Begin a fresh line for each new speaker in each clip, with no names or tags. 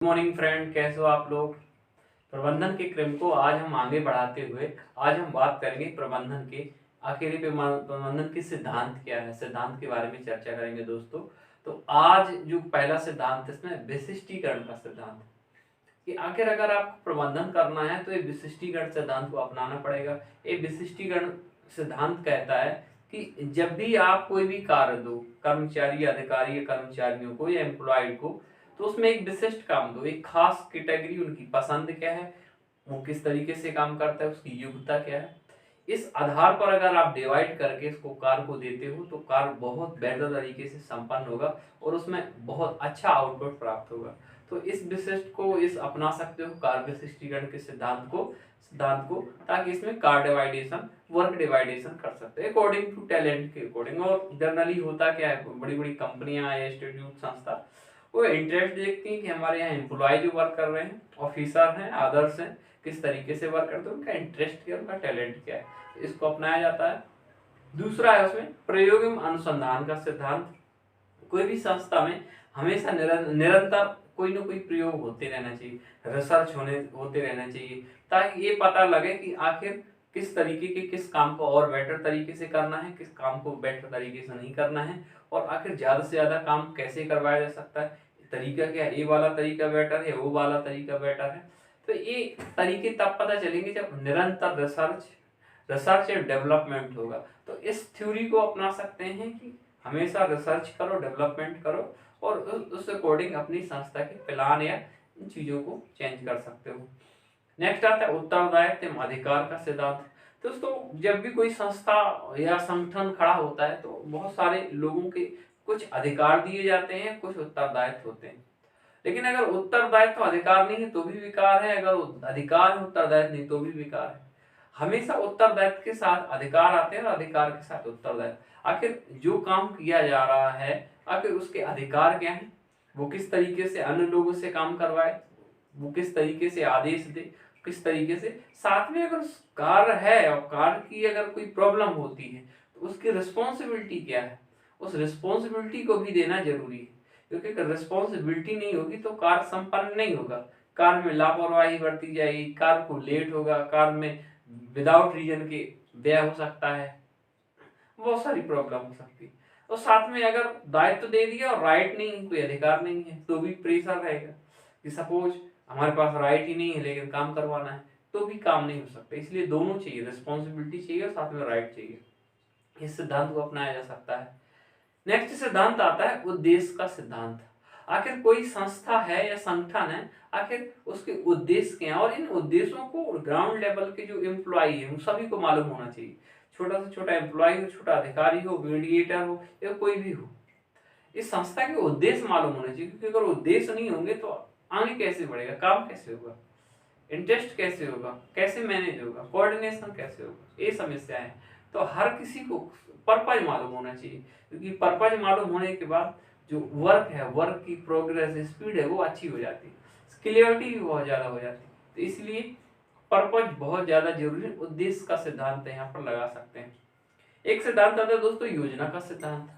Morning friend, कैसे हो आप लोग। प्रबंधन के क्रम को आज हम आगे बढ़ाते हुए आज हम बात करेंगे प्रबंधन के आखिरी प्रबंधन के सिद्धांत क्या है, सिद्धांत के बारे में चर्चा करेंगे दोस्तों। तो आज जो पहला सिद्धांत है इसमें विशिष्टीकरण का सिद्धांत कि आखिर अगर आपको प्रबंधन करना है तो ये विशिष्टीकरण सिद्धांत को अपनाना पड़ेगा। ये विशिष्टीकरण सिद्धांत कहता है कि जब भी आप कोई भी कार्य दो कर्मचारी अधिकारी या कर्मचारियों को या एम्प्लॉय को, तो उसमें एक विशिष्ट काम दो, एक खास कैटेगरी, उनकी पसंद क्या है, वो किस तरीके से काम करता है, उसकी योग्यता क्या है, इस आधार पर अगर आप डिवाइड करके इसको कार्य को देते हो तो कार्य बहुत बेहतर तरीके से संपन्न होगा और उसमें बहुत अच्छा आउटपुट प्राप्त होगा। तो इस विशिष्ट को इस अपना सकते हो कार्य विशिष्टीकरण के सिद्धांत को ताकि इसमें कार्य डिवाइडेशन वर्क डिवाइडेशन कर सकते हैं अकॉर्डिंग टू टैलेंट के अकॉर्डिंग। और जनरली होता क्या है, बड़ी बड़ी कंपनियां या इंस्टीट्यूट संस्था वो इंटरेस्ट देखती हैं कि हमारे यहाँ एम्प्लॉय जो वर्क कर रहे हैं, ऑफिसर हैं, अदर्स हैं, किस तरीके से वर्क करते हैं, उनका इंटरेस्ट क्या है, उनका टैलेंट क्या है, इसको अपनाया जाता है। दूसरा है उसमें प्रयोग एवं अनुसंधान का सिद्धांत। कोई भी संस्था में हमेशा निरंतर कोई ना कोई प्रयोग होते रहना चाहिए, रिसर्च होते रहना चाहिए ताकि ये पता लगे कि आखिर किस तरीके के किस काम को और बेटर तरीके से करना है, किस काम को बेटर तरीके से नहीं करना है, और आखिर ज्यादा से ज्यादा काम कैसे करवाया जा सकता है, तरीका क्या है, ये वाला तरीका बेटर है, वो वाला तरीका बेटर है। तो ये तरीके तब पता चलेंगे जब निरंतर रिसर्च एंड डेवलपमेंट होगा। तो इस थ्योरी को अपना सकते हैं कि हमेशा रिसर्च करो, डेवलपमेंट करो और उस अकॉर्डिंग अपनी संस्था के प्लान या इन चीजों को चेंज कर सकते हो। नेक्स्ट आता है उत्तरदायित्व एवं अधिकार का सिद्धांत। दोस्तों, जब भी कोई संस्था या संगठन खड़ा होता है तो बहुत सारे लोगों के कुछ अधिकार दिए जाते हैं, कुछ उत्तरदायित्व होते हैं। लेकिन अगर उत्तरदायित्व अधिकार नहीं है तो भी विकार है, अगर अधिकार है उत्तरदायित्व नहीं तो भी विकार है। हमेशा उत्तरदायित्व के साथ अधिकार आते हैं और अधिकार के साथ उत्तरदायित्व। आखिर जो काम किया जा रहा है आखिर उसके अधिकार क्या है, वो किस तरीके से अन्य लोगों से काम करवाए, वो किस तरीके से आदेश दे, किस तरीके से, साथ में अगर कार्य है और कार्य की अगर कोई प्रॉब्लम होती है तो उसकी रिस्पॉन्सिबिलिटी क्या है, उस रिस्पॉन्सिबिलिटी को भी देना जरूरी है। क्योंकि अगर रिस्पॉन्सिबिलिटी नहीं होगी तो कार्य संपन्न नहीं होगा, कार्य में लापरवाही बरती जाएगी, कार्य को लेट होगा, कार्य में विदाउट रीजन के व्यय हो सकता है, बहुत सारी प्रॉब्लम हो सकती है। और साथ में अगर दायित्व दे दिया और राइट नहीं, कोई अधिकार नहीं है तो भी प्रेशर रहेगा कि सपोज हमारे पास राइट ही नहीं है लेकिन काम करवाना है तो भी काम नहीं हो सकता। इसलिए दोनों चाहिए, रिस्पॉन्सिबिलिटी चाहिए और साथ में राइट चाहिए। इस सिद्धांत को अपनाया जा सकता है। नेक्स्ट सिद्धांत आता है उद्देश्य का सिद्धांत। आखिर कोई संस्था है या संगठन है, आखिर उसके उद्देश्य क्या है और इन उद्देश्यों को ग्राउंड लेवल के जो एम्प्लॉई है उन सभी को मालूम होना चाहिए। छोटा से छोटा एम्प्लॉय हो, छोटा अधिकारी हो, मीडिएटर हो या कोई भी हो, इस संस्था के उद्देश्य मालूम होने चाहिए। क्योंकि अगर उद्देश्य नहीं होंगे तो आगे कैसे बढ़ेगा, काम कैसे होगा, इंटरेस्ट कैसे होगा, कैसे मैनेज होगा, कोऑर्डिनेशन कैसे होगा, ये समस्या है। तो हर किसी को पर्पज मालूम होना चाहिए, क्योंकि पर्पज मालूम होने के बाद जो वर्क है, वर्क की प्रोग्रेस स्पीड है वो अच्छी हो जाती है, क्लियरिटी भी बहुत ज़्यादा हो जाती है। तो इसलिए पर्पज बहुत ज़्यादा जरूरी है। उद्देश्य का सिद्धांत यहाँ पर लगा सकते हैं। एक सिद्धांत आता है दोस्तों योजना का सिद्धांत।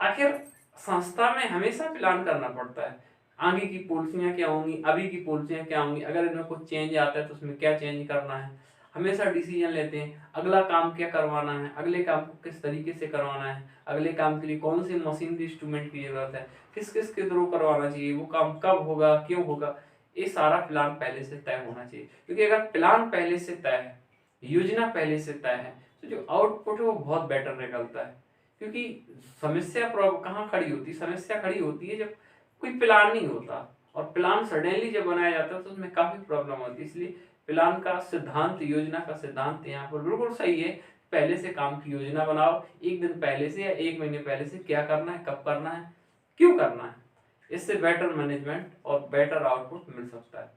आखिर संस्था में हमेशा प्लान करना पड़ता है, आगे की पॉलिसियां क्या होंगी, अभी की पॉलिसियां क्या होंगी, अगर इनमें कुछ चेंज आता है तो उसमें क्या चेंज करना है। हमेशा डिसीजन लेते हैं, अगला काम क्या करवाना है, अगले काम को किस तरीके से करवाना है, अगले काम के लिए कौन सी मशीन की इंस्ट्रूमेंट की जरूरत है, किस किस के थ्रू करवाना चाहिए, वो काम कब होगा, क्यों होगा, ये सारा प्लान पहले से तय होना चाहिए। क्योंकि अगर प्लान पहले से तय है, योजना पहले से तय है, तो जो आउटपुट है वो बहुत बेटर निकलता है। क्योंकि समस्या कहाँ खड़ी होती है, समस्या खड़ी होती है जब कोई प्लान नहीं होता, और प्लान सडनली जब बनाया जाता है तो उसमें काफी प्रॉब्लम होती है। इसलिए प्लान का सिद्धांत, योजना का सिद्धांत यहाँ पर बिल्कुल सही है। पहले से काम की योजना बनाओ, एक दिन पहले से या एक महीने पहले से क्या करना है, कब करना है, क्यों करना है। इससे बेटर मैनेजमेंट और बेटर आउटपुट मिल सकता है।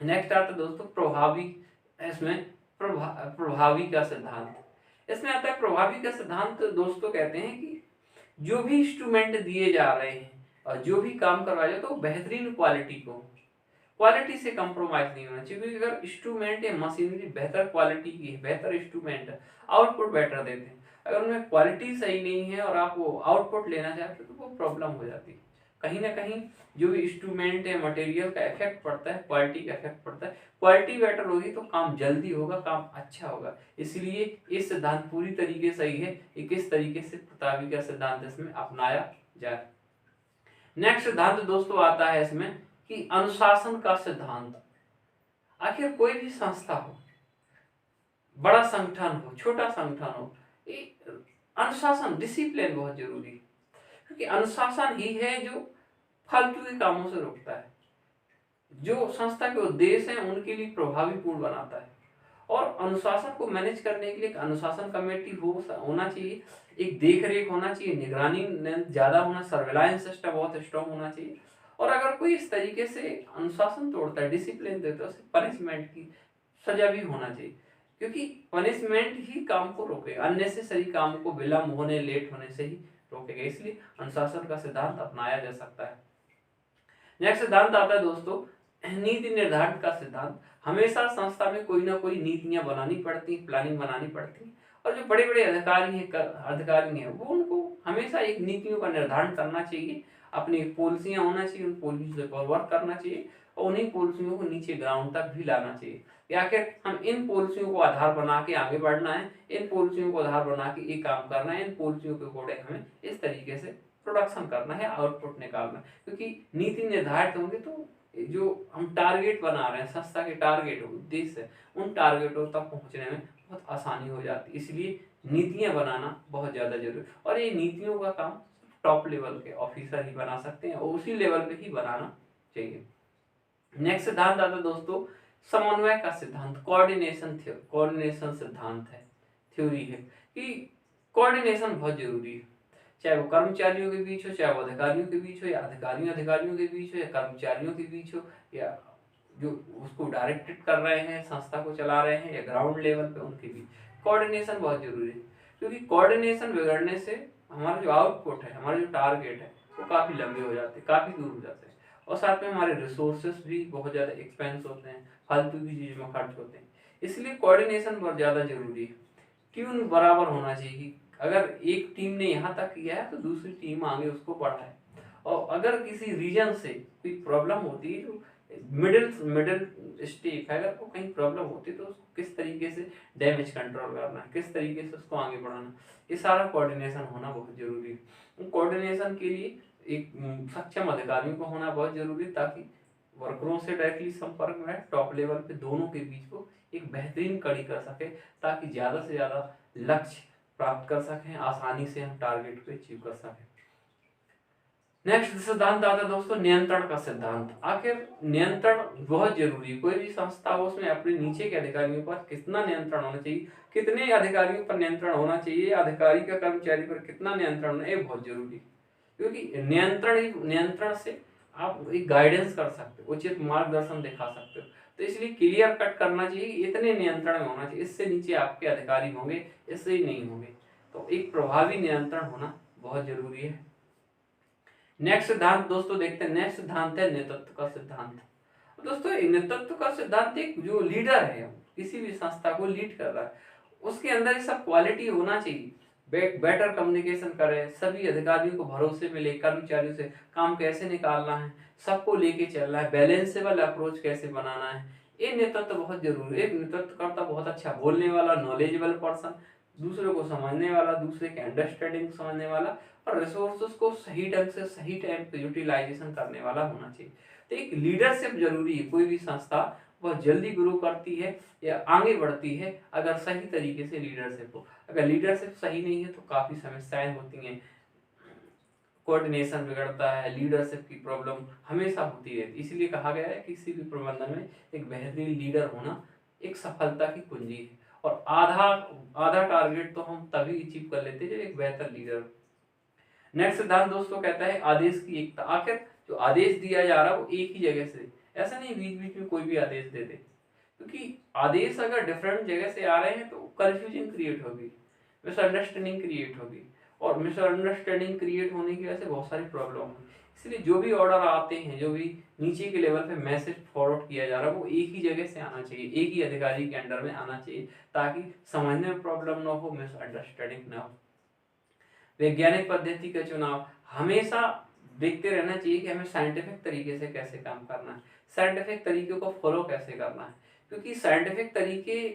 नेक्स्ट आता है दोस्तों प्रभावी, इसमें प्रभावी का सिद्धांत। इसमें आता है प्रभावी का सिद्धांत। दोस्तों कहते हैं कि जो भी इंस्ट्रूमेंट दिए जा रहे हैं और जो भी काम करवाया जाए तो बेहतरीन क्वालिटी से कंप्रोमाइज नहीं होना चाहिए। क्योंकि अगर इंस्ट्रूमेंट या मशीनरी बेहतर क्वालिटी की है, बेहतर इंस्ट्रूमेंट है, आउटपुट बेटर देते हैं, अगर उनमें क्वालिटी सही नहीं है और आप वो आउटपुट लेना चाहते हो तो वो प्रॉब्लम हो जाती है। कहीं ना कहीं जो भी इंस्ट्रूमेंट है, मटेरियल का इफेक्ट पड़ता है, क्वालिटी का इफेक्ट पड़ता है। क्वालिटी बेटर होगी तो काम जल्दी होगा, काम अच्छा होगा। इसलिए ये सिद्धांत पूरी तरीके सही है। ये किस तरीके से प्रतापी का सिद्धांत इसमें अपनाया जाए। नेक्स्ट सिद्धांत दोस्तों आता है इसमें कि अनुशासन का सिद्धांत। आखिर कोई भी संस्था हो, बड़ा संगठन हो, छोटा संगठन हो, ये अनुशासन, डिसिप्लिन बहुत जरूरी है। क्योंकि अनुशासन ही है जो फालतू के कामों से रोकता है, जो संस्था के उद्देश्य हैं उनके लिए प्रभावी पूर्ण बनाता है। और अनुशासन को मैनेज करने के लिए एक अनुशासन कमेटी होना चाहिए, एक देख रेख होना चाहिए, निगरानी ज्यादा होना, सर्वेलांस सिस्टम बहुत स्ट्रॉन्ग होना चाहिए। और अगर कोई इस तरीके से अनुशासन तोड़ता है, डिसिप्लिन देता है, उसे पनिशमेंट की सजा भी होना चाहिए। क्योंकि पनिशमेंट ही काम को रोकेगा, अननेसेसरी काम को विलंब होने, लेट होने से ही रोकेगा। इसलिए अनुशासन का सिद्धांत अपनाया जा सकता है। नेक्स्ट सिद्धांत आता है दोस्तों नीति निर्धारण का सिद्धांत। हमेशा संस्था में कोई ना कोई नीतियां बनानी पड़ती, प्लानिंग बनानी पड़ती, और जो बड़े बड़े अधिकारी हैं वो उनको हमेशा एक नीतियों का निर्धारण करना चाहिए, अपनी पॉलिसियां होना चाहिए, उन पॉलिसी पर वर्क करना चाहिए और उन्हीं पॉलिसियों को नीचे ग्राउंड तक भी लाना चाहिए। या आखिर हम इन पॉलिसियों को आधार बना के आगे बढ़ना है, इन पॉलिसियों को आधार बना के ये काम करना है, इन पॉलिसियों के अकॉर्डिंग हमें इस तरीके से प्रोडक्शन करना है, आउटपुट निकालना है। क्योंकि नीति निर्धारित होंगे तो जो हम टारगेट बना रहे हैं, संस्था के टारगेट उद्देश्य, उन टारगेटों तक पहुंचने में बहुत आसानी हो जाती है। इसलिए नीतियां बनाना बहुत ज़्यादा जरूरी, और ये नीतियों का काम टॉप लेवल के ऑफिसर ही बना सकते हैं और उसी लेवल पे ही बनाना चाहिए। नेक्स्ट सिद्धांत आता है दोस्तों समन्वय का सिद्धांत, कोऑर्डिनेशन सिद्धांत है, थ्योरी है कि कोऑर्डिनेशन बहुत जरूरी है। चाहे वो कर्मचारियों के बीच हो, चाहे वो अधिकारियों के बीच हो, या अधिकारियों के बीच हो, या कर्मचारियों के बीच हो, या जो उसको डायरेक्टेड कर रहे हैं, संस्था को चला रहे हैं, या ग्राउंड लेवल पे उनके बीच कोऑर्डिनेशन बहुत जरूरी है। क्योंकि कोऑर्डिनेशन बिगड़ने से हमारा जो आउटपुट है, हमारा जो टारगेट है, वो काफ़ी लंबे हो जाते हैं, काफ़ी दूर हो जाते हैं, और साथ में हमारे रिसोर्सेस भी बहुत ज़्यादा एक्सपेंस होते हैं, फालतू की चीज़ में खर्च होते हैं। इसलिए कोऑर्डिनेशन बहुत ज़्यादा जरूरी है। ट्यून बराबर होना चाहिए कि अगर एक टीम ने यहाँ तक किया है तो दूसरी टीम आगे उसको बढ़ाए। और अगर किसी रीजन से कोई प्रॉब्लम होती है, जो मिडिल स्टेप है, अगर को कहीं प्रॉब्लम होती है तो उसको किस तरीके से डैमेज कंट्रोल करना है, किस तरीके से उसको आगे बढ़ाना, ये सारा कोऑर्डिनेशन होना बहुत जरूरी है। कोऑर्डिनेशन के लिए एक सक्षम अधिकारियों को होना बहुत जरूरी है, ताकि वर्करों से डायरेक्टली संपर्क में टॉप लेवल पे दोनों के बीच को एक बेहतरीन कड़ी कर सके, ताकि ज़्यादा से ज़्यादा लक्ष्य प्राप्त कर सकें, आसानी से हम टारगेट को अचीव कर सकें। नेक्स्ट सिद्धांत आता है दोस्तों नियंत्रण का सिद्धांत। आखिर नियंत्रण बहुत जरूरी है। कोई भी संस्था हो उसमें अपने नीचे के अधिकारियों पर कितना नियंत्रण होना चाहिए, कितने अधिकारियों पर नियंत्रण होना चाहिए, अधिकारी का कर्मचारी पर कितना नियंत्रण होना, ये बहुत जरूरी है। क्योंकि नियंत्रण से आप एक गाइडेंस कर सकते हो, उचित मार्गदर्शन दिखा सकते हो। तो इसलिए क्लियर कट करना चाहिए, इतने नियंत्रण में होना चाहिए, इससे नीचे आपके अधिकारी होंगे, इससे ही नहीं होंगे। तो एक प्रभावी नियंत्रण होना बहुत जरूरी है। नेक्स्ट सिद्धांत दोस्तों देखते हैं। नेक्स्ट सिद्धांत है नेतृत्व का सिद्धांत। दोस्तों नेतृत्व का सिद्धांत एक जो लीडर है, किसी भी संस्था को लीड कर रहा है, उसके अंदर ये सब क्वालिटी होना चाहिए। बेटर कम्युनिकेशन करे, सभी अधिकारियों को भरोसे में ले, कर्मचारियों से काम कैसे निकालना है, सबको लेके चलना है, बैलेंसेबल अप्रोच कैसे बनाना है, ये नेतृत्व बहुत जरूरी है। एक नेतृत्वकर्ता बहुत अच्छा बोलने वाला, नॉलेजेबल पर्सन, दूसरे को समझने वाला, दूसरे के अंडरस्टैंडिंग समझने वाला, और रिसोर्सेस को सही ढंग से सही टाइम पे यूटिलाइजेशन करने वाला होना चाहिए। तो एक लीडरशिप जरूरी है। कोई भी संस्था बहुत जल्दी ग्रो करती है या आगे बढ़ती है अगर सही तरीके से लीडरशिप हो। अगर लीडरशिप सही नहीं है तो काफ़ी समस्याएं होती हैं, कोऑर्डिनेशन बिगड़ता है, लीडरशिप की प्रॉब्लम हमेशा होती रहती है। इसीलिए कहा गया है कि किसी भी प्रबंधन में एक बेहतरीन लीडर होना एक सफलता की कुंजी है। और आधा टारगेट तो हम तभी अचीव कर लेते हैं जब एक बेहतर लीडर। नेक्स्ट सिद्धांत दोस्तों कहता है आदेश की एकता। आखिर जो आदेश दिया जा रहा है वो एक ही जगह से, ऐसा नहीं बीच बीच में कोई भी आदेश दे दे, क्योंकि आदेश अगर डिफरेंट जगह से आ रहे हैं तो कंफ्यूजन क्रिएट होगी, मिसअंडरस्टैंडिंग क्रिएट होगी, और मिसअंडरस्टैंडिंग क्रिएट होने की वजह से बहुत सारी प्रॉब्लम होगी। इसलिए जो भी ऑर्डर आते हैं, जो भी नीचे के लेवल पे मैसेज फॉरवर्ड किया जा रहा है, वो एक ही जगह से आना चाहिए, एक ही अधिकारी के अंडर में आना चाहिए, ताकि समझने में प्रॉब्लम ना हो, मिसअंडरस्टैंडिंग ना हो। वैज्ञानिक पद्धति का चुनाव। हमेशा देखते रहना चाहिए कि हमें साइंटिफिक तरीके से कैसे काम करना है, साइंटिफिक तरीके को फॉलो कैसे करना है, क्योंकि साइंटिफिक तरीके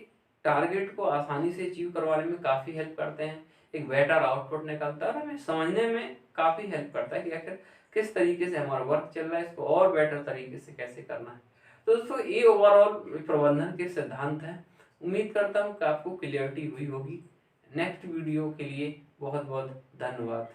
टारगेट को आसानी से अचीव करवाने में काफ़ी हेल्प करते हैं, एक बेटर आउटपुट निकलता है और हमें समझने में काफ़ी हेल्प करता है कि आखिर किस तरीके से हमारा वर्क चल रहा है, इसको और बेटर तरीके से कैसे करना है। तो दोस्तों ये ओवरऑल प्रबंधन के सिद्धांत हैं। उम्मीद करता हूँ कि आपको क्लियरिटी हुई होगी। नेक्स्ट वीडियो के लिए बहुत बहुत धन्यवाद।